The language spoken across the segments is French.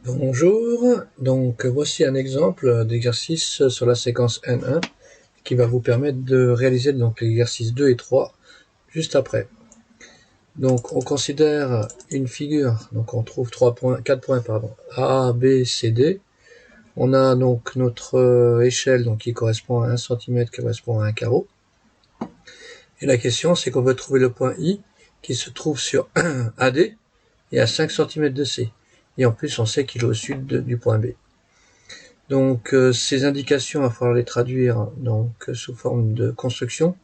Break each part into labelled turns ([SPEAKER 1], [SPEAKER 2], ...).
[SPEAKER 1] Bonjour, donc voici un exemple d'exercice sur la séquence N1 qui va vous permettre de réaliser donc l'exercice 2 et 3 juste après. Donc on considère une figure, donc on trouve 4 points pardon, A, B, C, D. On a donc notre échelle donc, qui correspond à 1 cm qui correspond à un carreau. Et la question c'est qu'on veut trouver le point I qui se trouve sur AD et à 5 cm de C. Et en plus on sait qu'il est au sud du point B. Donc ces indications, il va falloir les traduire donc sous forme de construction.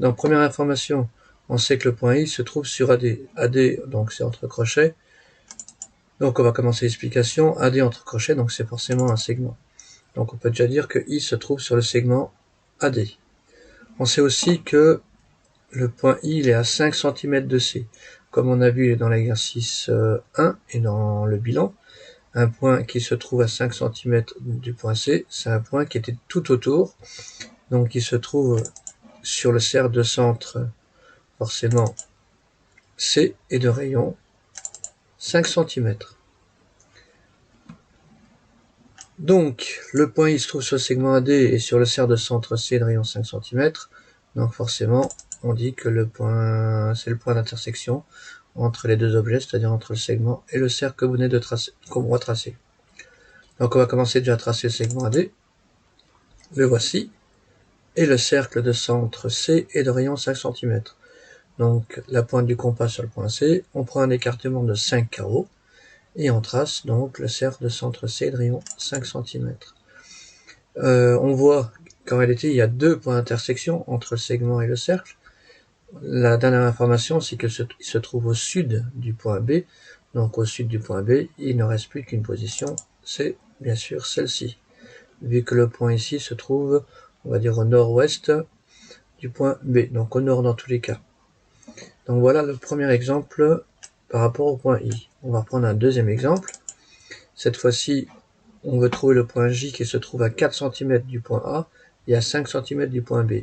[SPEAKER 1] Donc première information, on sait que le point I se trouve sur AD. AD, donc c'est entre crochets. Donc on va commencer l'explication. AD entre crochets, donc c'est forcément un segment. Donc on peut déjà dire que I se trouve sur le segment AD. On sait aussi que le point I il est à 5 cm de C. Comme on a vu dans l'exercice 1 et dans le bilan, un point qui se trouve à 5 cm du point C, c'est un point qui était tout autour, donc qui se trouve sur le cercle de centre forcément C et de rayon 5 cm. Donc le point I se trouve sur le segment AD et sur le cercle de centre C de rayon 5 cm, donc forcément on dit que le point c'est le point d'intersection entre les deux objets, c'est-à-dire entre le segment et le cercle que vous venez de tracer, qu'on va tracer. Donc on va commencer déjà à tracer le segment AD, le voici, et le cercle de centre C est de rayon 5 cm. Donc la pointe du compas sur le point C, on prend un écartement de 5 carreaux, et on trace donc le cercle de centre C de rayon 5 cm. On voit qu'en réalité il y a deux points d'intersection entre le segment et le cercle. La dernière information, c'est qu'il se trouve au sud du point B. Donc au sud du point B, il ne reste plus qu'une position, c'est bien sûr celle-ci. Vu que le point ici se trouve, on va dire au nord-ouest du point B, donc au nord dans tous les cas. Donc voilà le premier exemple par rapport au point I. On va reprendre un deuxième exemple. Cette fois-ci, on veut trouver le point J qui se trouve à 4 cm du point A et à 5 cm du point B.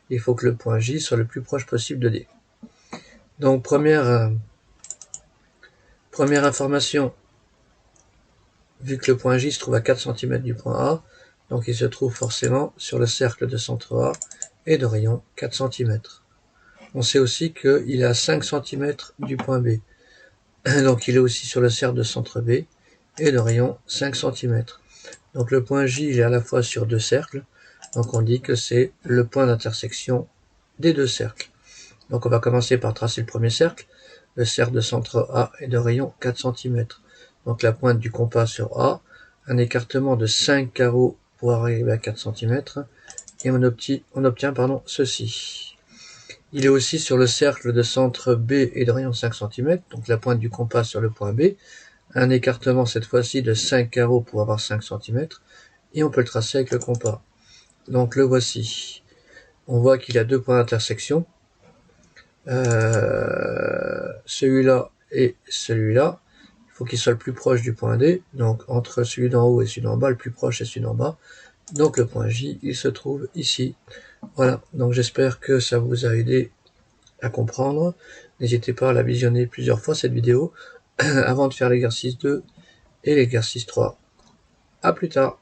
[SPEAKER 1] Il faut que le point J soit le plus proche possible de D. Donc première information, vu que le point J se trouve à 4 cm du point A, donc il se trouve forcément sur le cercle de centre A et de rayon 4 cm. On sait aussi qu'il est à 5 cm du point B. Donc il est aussi sur le cercle de centre B et de rayon 5 cm. Donc le point J il est à la fois sur deux cercles, donc on dit que c'est le point d'intersection des deux cercles. Donc on va commencer par tracer le premier cercle. Le cercle de centre A est de rayon 4 cm. Donc la pointe du compas sur A, un écartement de 5 carreaux pour arriver à 4 cm, et on obtient ceci. Il est aussi sur le cercle de centre B et de rayon 5 cm, donc la pointe du compas sur le point B, un écartement cette fois-ci de 5 carreaux pour avoir 5 cm, et on peut le tracer avec le compas. Donc le voici. On voit qu'il a deux points d'intersection, celui-là et celui-là. Il faut qu'il soit le plus proche du point D, donc entre celui d'en haut et celui d'en bas, le plus proche est celui d'en bas. Donc le point J, il se trouve ici. Voilà, donc j'espère que ça vous a aidé à comprendre. N'hésitez pas à la visionner plusieurs fois cette vidéo avant de faire l'exercice 2 et l'exercice 3. À plus tard.